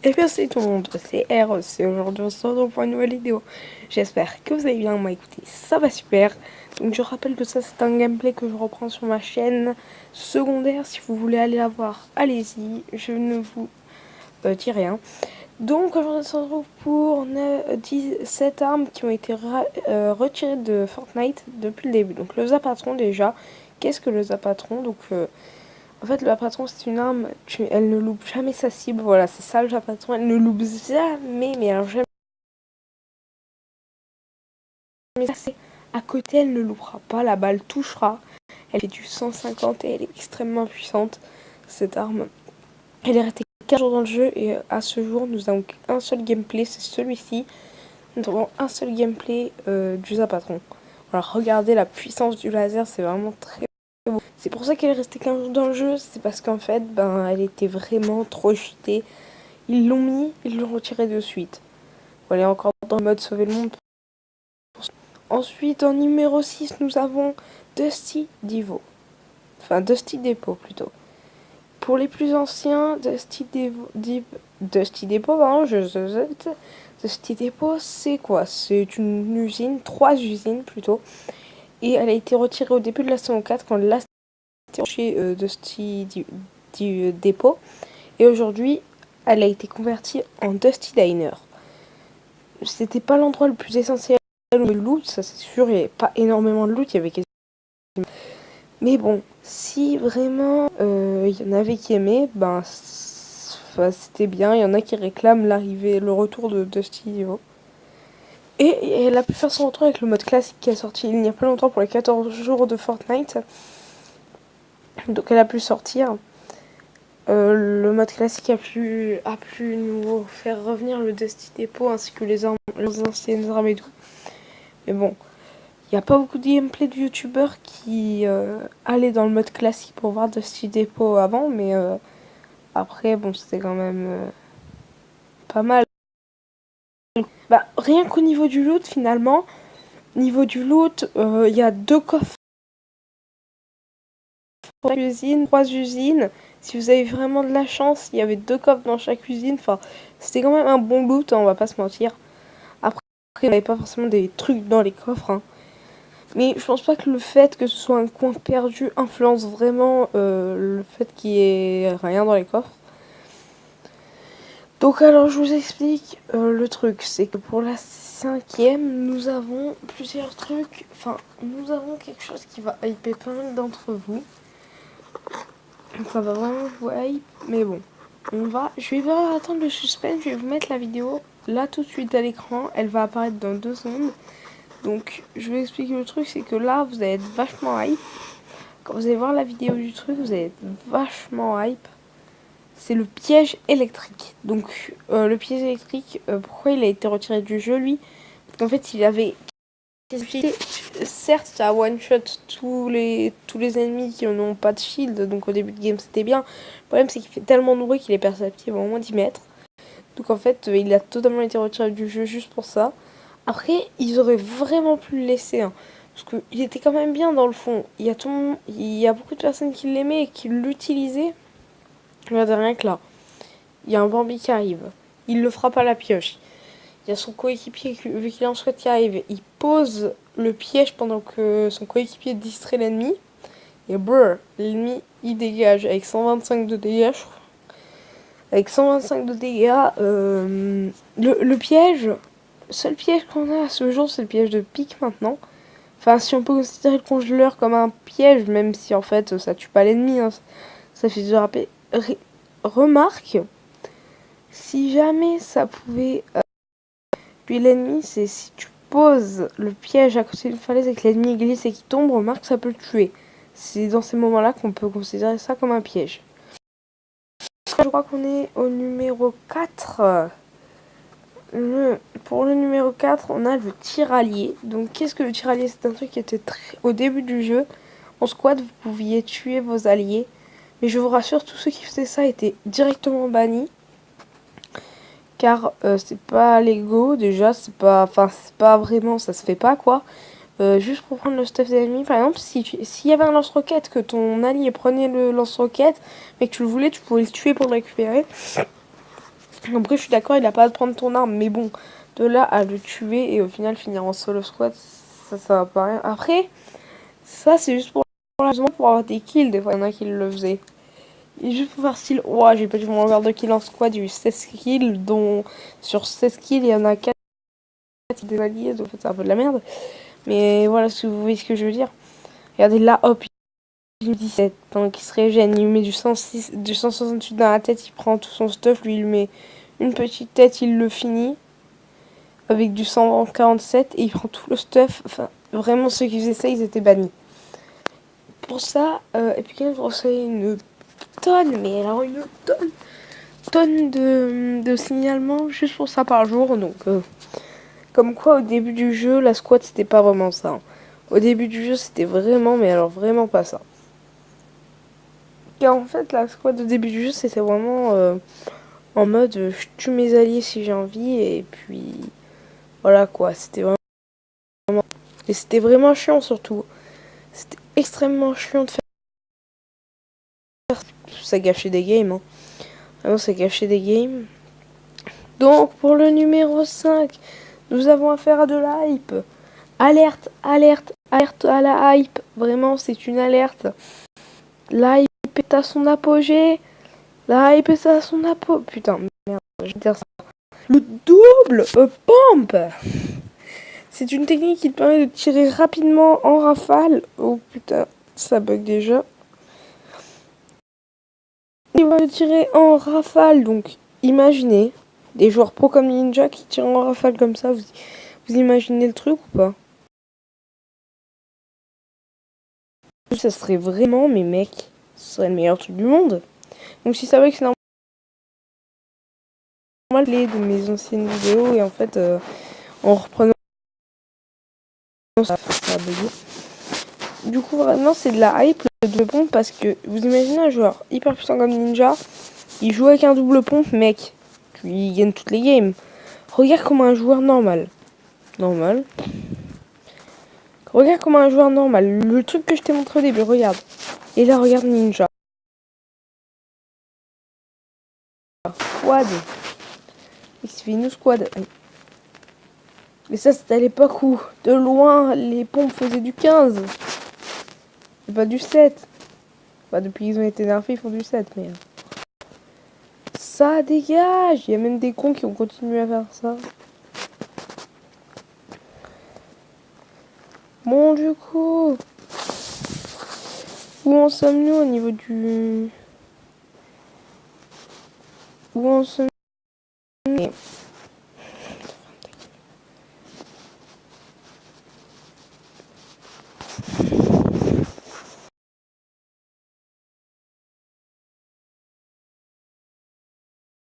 Et bien c'est tout le monde, c'est R, c'est aujourd'hui on se retrouve pour une nouvelle vidéo. J'espère que vous allez bien, moi écoutez, ça va super. Donc je rappelle que ça c'est un gameplay que je reprends sur ma chaîne secondaire. Si vous voulez aller la voir, allez-y, je ne vous dis rien. Donc aujourd'hui on se retrouve pour 17 armes qui ont été retirées de Fortnite depuis le début. Donc le Zapatron déjà, qu'est-ce que le Zapatron? En fait, le Zapatron, c'est une arme, elle ne loupe jamais sa cible. Voilà, c'est ça le Zapatron, elle ne loupe jamais, mais alors jamais. À côté, elle ne loupera pas, la balle touchera. Elle fait du 150 et elle est extrêmement puissante, cette arme. Elle est restée 4 jours dans le jeu et à ce jour, nous avons un seul gameplay, c'est celui-ci. Nous avons un seul gameplay du Zapatron. Alors regardez la puissance du laser, c'est vraiment très beau. C'est pour ça qu'elle est restée 15 jours dans le jeu, c'est parce qu'en fait, elle était vraiment trop cheatée. Ils l'ont mis, ils l'ont retiré de suite. On est encore dans le mode sauver le monde. Ensuite, en numéro 6, nous avons Dusty Devo. Enfin, Dusty Depot plutôt. Pour les plus anciens, Dusty Depot, pardon, Dusty Depot, c'est quoi? C'est une usine, 3 usines plutôt. Et elle a été retirée au début de la saison 4 quand Last était chez Dusty Depot. Et aujourd'hui, elle a été convertie en Dusty Diner. C'était pas l'endroit le plus essentiel de loot, ça c'est sûr, il n'y avait pas énormément de loot, il y avait quasiment... Mais bon, si vraiment il y en avait qui aimaient, c'était bien, il y en a qui réclament le retour de Dusty Evo. Et elle a pu faire son retour avec le mode classique qui est sorti il n'y a pas longtemps pour les 14 jours de Fortnite. Donc elle a pu sortir. Le mode classique a pu nous faire revenir le Dusty Depot ainsi que les anciennes armes et tout. Mais bon, il n'y a pas beaucoup de gameplay de youtubeurs qui allaient dans le mode classique pour voir Dusty Depot avant, mais après, bon, c'était quand même pas mal. Rien qu'au niveau du loot, finalement, niveau du loot, il y a 2 coffres pour chaque usine, 3 usines. Si vous avez vraiment de la chance, il y avait 2 coffres dans chaque usine. Enfin, c'était quand même un bon loot, hein, on va pas se mentir. Après, il n'y avait pas forcément des trucs dans les coffres, hein. Mais je pense pas que le fait que ce soit un coin perdu influence vraiment le fait qu'il y ait rien dans les coffres. Donc alors je vous explique le truc, c'est que pour la 5e, nous avons plusieurs trucs, enfin nous avons quelque chose qui va hyper pas mal d'entre vous. Ça va vraiment vous hype, mais bon, je vais pas attendre le suspense, je vais vous mettre la vidéo là tout de suite à l'écran, elle va apparaître dans 2 secondes. Donc je vais expliquer le truc, c'est que là vous allez être vachement hype. Quand vous allez voir la vidéo du truc, vous allez être vachement hype. C'est le piège électrique. Donc le piège électrique, pourquoi il a été retiré du jeu lui? Parce qu'en fait il avait... Certes ça one shot tous les ennemis qui n'ont pas de shield, donc au début de game c'était bien. Le problème c'est qu'il fait tellement de bruit qu'il est perceptible à au moins 10 mètres. Donc en fait il a totalement été retiré du jeu juste pour ça. Après ils auraient vraiment pu le laisser, hein, parce qu'il était quand même bien dans le fond. Il y a beaucoup de personnes qui l'aimaient et qui l'utilisaient. Regardez rien que là. Il y a un Bambi qui arrive. Il le frappe à la pioche. Il y a son coéquipier, vu qu'il est en squat, qui arrive. Il pose le piège pendant que son coéquipier distrait l'ennemi. Et brrr, l'ennemi, il dégage avec 125 de dégâts. Avec 125 de dégâts, le piège, seul piège qu'on a à ce jour, c'est le piège de pique maintenant. Enfin, si on peut considérer le congeleur comme un piège, même si en fait ça tue pas l'ennemi, hein, ça fait se rappeler. Remarque, si jamais ça pouvait... puis l'ennemi, c'est si tu poses le piège à côté d'une falaise et que l'ennemi glisse et qu'il tombe, remarque, ça peut le tuer. C'est dans ces moments-là qu'on peut considérer ça comme un piège. Je crois qu'on est au numéro 4. Pour le numéro 4, on a le tiraillier. Donc qu'est-ce que le tiraillier? C'est un truc qui était au début du jeu. En squad, vous pouviez tuer vos alliés. Mais je vous rassure, tous ceux qui faisaient ça étaient directement bannis. Car c'est pas légaux, déjà, c'est pas vraiment, ça se fait pas quoi. Juste pour prendre le stuff des ennemis, par exemple, s'il y avait un lance-roquette, que ton allié prenait le lance-roquette, mais que tu le voulais, tu pouvais le tuer pour le récupérer. Après, je suis d'accord, il a pas à prendre ton arme, mais bon, de là à le tuer et au final finir en solo squad, ça va pas rien. Après, ça c'est juste pour avoir des kills, des fois il y en a qui le faisaient. Et juste pour faire style, ouah, j'ai pas du mon de kills en squad, j'ai eu 16 kills, dont sur 16 kills, il y en a 4 des alliés, donc en fait c'est un peu de la merde. Mais voilà, si vous voyez ce que je veux dire. Regardez là, hop, il me 17, donc il se régène, il met du 106, du 168 dans la tête, il prend tout son stuff, lui il met une petite tête, il le finit. Avec du 147 et il prend tout le stuff. Enfin, vraiment, ceux qui faisaient ça, ils étaient bannis. Pour ça, Epic Games reçoit une tonne, mais alors une tonne de signalements juste pour ça par jour. Donc, comme quoi, au début du jeu, la squad, c'était pas vraiment ça. Hein. Au début du jeu, c'était vraiment, mais alors vraiment pas ça. Car en fait, la squad au début du jeu, c'était vraiment en mode je tue mes alliés si j'ai envie, et puis voilà quoi. C'était vraiment. Et c'était vraiment chiant surtout. C'était extrêmement chiant de faire. Ça gâchait des games. Hein. Vraiment, ça gâchait des games. Donc, pour le numéro 5, nous avons affaire à de la hype. Alerte, alerte, alerte à la hype. Vraiment, c'est une alerte. La hype est à son apogée. La hype est à son apogée. Putain, merde, je vais dire ça. Le double pompe. C'est une technique qui te permet de tirer rapidement en rafale. Oh putain, ça bug déjà. Il va tirer en rafale, donc imaginez des joueurs pro comme Ninja qui tirent en rafale comme ça. Vous imaginez le truc ou pas? Ça serait vraiment, mais mec, ce serait le meilleur truc du monde. Donc si ça veut que c'est normal de mes anciennes vidéos et en fait en reprenant ça a bugué. Du coup vraiment c'est de la hype le double pompe parce que vous imaginez un joueur hyper puissant comme Ninja, il joue avec un double pompe mec, puis il gagne toutes les games. Regarde comment un joueur normal. Regarde comment un joueur normal. Le truc que je t'ai montré au début, regarde. Et là, regarde Ninja. Squad. Il se fait une squad. Et ça, c'était à l'époque où, de loin, les pompes faisaient du 15. Et pas du 7. Bah, depuis qu'ils ont été nerfés, ils font du 7, mais... Ça dégage. Il y a même des cons qui ont continué à faire ça. Bon, du coup... Où en sommes-nous au niveau du... Où en sommes-nous?